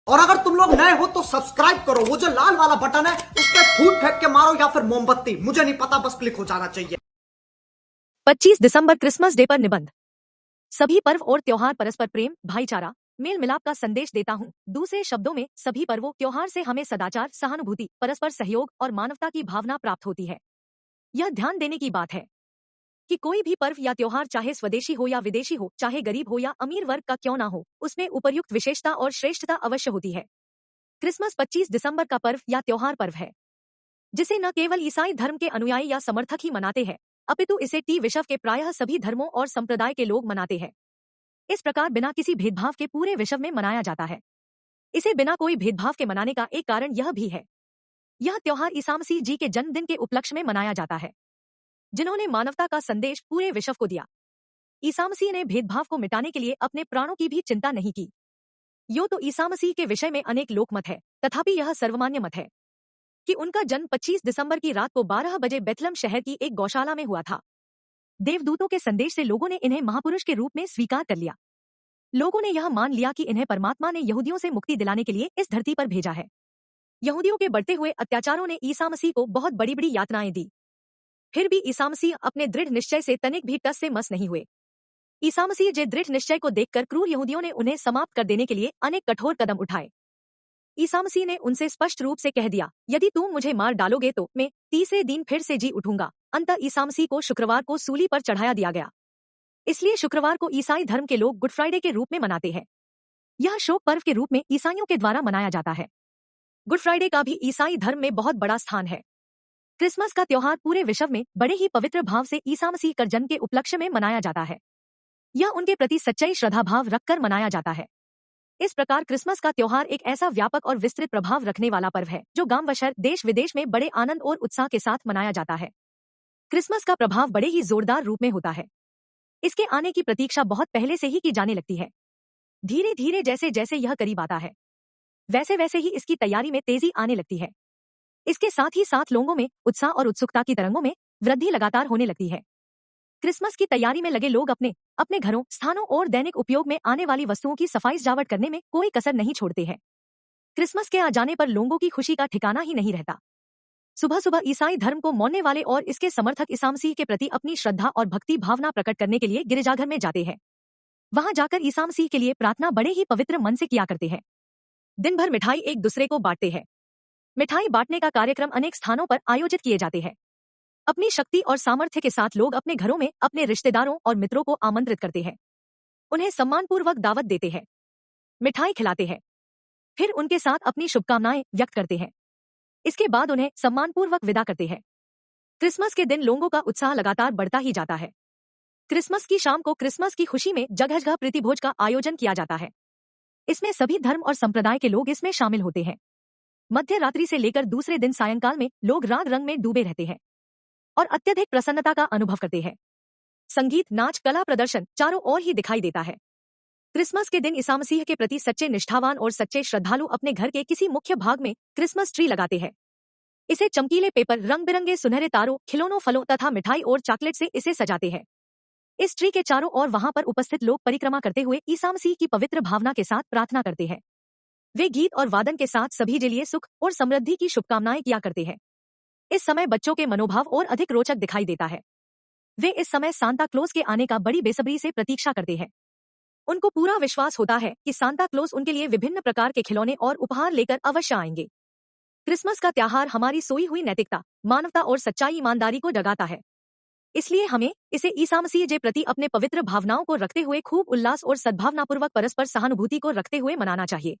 और अगर तुम लोग नए हो तो सब्सक्राइब करो, वो जो लाल वाला बटन है उस पर फूट फेंक के मारो या फिर मोमबत्ती, मुझे नहीं पता, बस क्लिक हो जाना चाहिए। 25 दिसंबर क्रिसमस डे पर निबंध। सभी पर्व और त्योहार परस्पर प्रेम, भाईचारा, मेल मिलाप का संदेश देता हूँ। दूसरे शब्दों में सभी पर्वों त्योहार से हमें सदाचार, सहानुभूति, परस्पर सहयोग और मानवता की भावना प्राप्त होती है। यह ध्यान देने की बात है कि कोई भी पर्व या त्योहार चाहे स्वदेशी हो या विदेशी हो, चाहे गरीब हो या अमीर वर्ग का क्यों ना हो, उसमें उपर्युक्त विशेषता और श्रेष्ठता अवश्य होती है। क्रिसमस 25 दिसंबर का पर्व या त्योहार पर्व है जिसे न केवल ईसाई धर्म के अनुयायी या समर्थक ही मनाते हैं, अपितु इसे विश्व के प्रायः सभी धर्मों और संप्रदाय के लोग मनाते हैं। इस प्रकार बिना किसी भेदभाव के पूरे विश्व में मनाया जाता है। इसे बिना कोई भेदभाव के मनाने का एक कारण यह भी है, यह त्योहार ईसा मसीह जी के जन्मदिन के उपलक्ष्य में मनाया जाता है, जिन्होंने मानवता का संदेश पूरे विश्व को दिया। ईसा मसीह ने भेदभाव को मिटाने के लिए अपने प्राणों की भी चिंता नहीं की। यो तो ईसा मसीह के विषय में अनेक लोकमत है, तथापि यह सर्वमान्य मत है कि उनका जन्म 25 दिसंबर की रात को 12 बजे बेथलम शहर की एक गौशाला में हुआ था। देवदूतों के संदेश से लोगों ने इन्हें महापुरुष के रूप में स्वीकार कर लिया। लोगों ने यह मान लिया कि इन्हें परमात्मा ने यहूदियों से मुक्ति दिलाने के लिए इस धरती पर भेजा है। यहूदियों के बढ़ते हुए अत्याचारों ने ईसा मसीह को बहुत बड़ी बड़ी यातनाएं दी। फिर भी ईसा मसीह अपने दृढ़ निश्चय से तनिक भी टस से मस नहीं हुए। ईसा मसीह जे दृढ़ निश्चय को देखकर क्रूर यहूदियों ने उन्हें समाप्त कर देने के लिए अनेक कठोर कदम उठाए। ईसा मसीह ने उनसे स्पष्ट रूप से कह दिया, यदि तुम मुझे मार डालोगे तो मैं तीसरे दिन फिर से जी उठूंगा। अंततः ईसा मसीह को शुक्रवार को सूली पर चढ़ाया दिया गया। इसलिए शुक्रवार को ईसाई धर्म के लोग गुड फ्राइडे के रूप में मनाते हैं। यह शोक पर्व के रूप में ईसाइयों के द्वारा मनाया जाता है। गुड फ्राइडे का भी ईसाई धर्म में बहुत बड़ा स्थान है। क्रिसमस का त्योहार पूरे विश्व में बड़े ही पवित्र भाव से ईसा मसीह का जन्म के उपलक्ष्य में मनाया जाता है। यह उनके प्रति सच्चाई श्रद्धा भाव रखकर मनाया जाता है। इस प्रकार क्रिसमस का त्योहार एक ऐसा व्यापक और विस्तृत प्रभाव रखने वाला पर्व है जो गांव बशर देश विदेश में बड़े आनंद और उत्साह के साथ मनाया जाता है। क्रिसमस का प्रभाव बड़े ही जोरदार रूप में होता है। इसके आने की प्रतीक्षा बहुत पहले से ही की जाने लगती है। धीरे धीरे जैसे जैसे यह करीब आता है, वैसे वैसे ही इसकी तैयारी में तेजी आने लगती है। इसके साथ ही साथ लोगों में उत्साह और उत्सुकता की तरंगों में वृद्धि लगातार होने लगती है। क्रिसमस की तैयारी में लगे लोग अपने अपने घरों, स्थानों और दैनिक उपयोग में आने वाली वस्तुओं की सफाई सजावट करने में कोई कसर नहीं छोड़ते हैं। क्रिसमस के आ जाने पर लोगों की खुशी का ठिकाना ही नहीं रहता। सुबह सुबह ईसाई धर्म को मानने वाले और इसके समर्थक ईसा मसीह के प्रति अपनी श्रद्धा और भक्ति भावना प्रकट करने के लिए गिरजाघर में जाते हैं। वहां जाकर ईसा मसीह के लिए प्रार्थना बड़े ही पवित्र मन से किया करते हैं। दिन भर मिठाई एक दूसरे को बांटते हैं। मिठाई बांटने का कार्यक्रम अनेक स्थानों पर आयोजित किए जाते हैं। अपनी शक्ति और सामर्थ्य के साथ लोग अपने घरों में अपने रिश्तेदारों और मित्रों को आमंत्रित करते हैं। उन्हें सम्मानपूर्वक दावत देते हैं, मिठाई खिलाते हैं, फिर उनके साथ अपनी शुभकामनाएं व्यक्त करते हैं। इसके बाद उन्हें सम्मानपूर्वक विदा करते हैं। क्रिसमस के दिन लोगों का उत्साह लगातार बढ़ता ही जाता है। क्रिसमस की शाम को क्रिसमस की खुशी में जगह जगह प्रीतिभोज का आयोजन किया जाता है। इसमें सभी धर्म और संप्रदाय के लोग इसमें शामिल होते हैं। मध्य रात्रि से लेकर दूसरे दिन सायंकाल में लोग राग रंग में डूबे रहते हैं और अत्यधिक प्रसन्नता का अनुभव करते हैं। संगीत, नाच, कला प्रदर्शन चारों ओर ही दिखाई देता है। क्रिसमस के दिन ईसा मसीह के प्रति सच्चे निष्ठावान और सच्चे श्रद्धालु अपने घर के किसी मुख्य भाग में क्रिसमस ट्री लगाते हैं। इसे चमकीले पेपर, रंग बिरंगे सुनहरे तारों, खिलौनों, फलों तथा मिठाई और चॉकलेट से इसे सजाते हैं। इस ट्री के चारों ओर वहां पर उपस्थित लोग परिक्रमा करते हुए ईसा मसीह की पवित्र भावना के साथ प्रार्थना करते हैं। वे गीत और वादन के साथ सभी के लिए सुख और समृद्धि की शुभकामनाएं किया करते हैं। इस समय बच्चों के मनोभाव और अधिक रोचक दिखाई देता है। वे इस समय सांता क्लॉज के आने का बड़ी बेसब्री से प्रतीक्षा करते हैं। उनको पूरा विश्वास होता है कि सांता क्लॉज उनके लिए विभिन्न प्रकार के खिलौने और उपहार लेकर अवश्य आएंगे। क्रिसमस का त्योहार हमारी सोई हुई नैतिकता, मानवता और सच्चाई ईमानदारी को जगाता है। इसलिए हमें इसे ईसा मसीह के प्रति अपने पवित्र भावनाओं को रखते हुए खूब उल्लास और सद्भावनापूर्वक परस्पर सहानुभूति को रखते हुए मनाना चाहिए।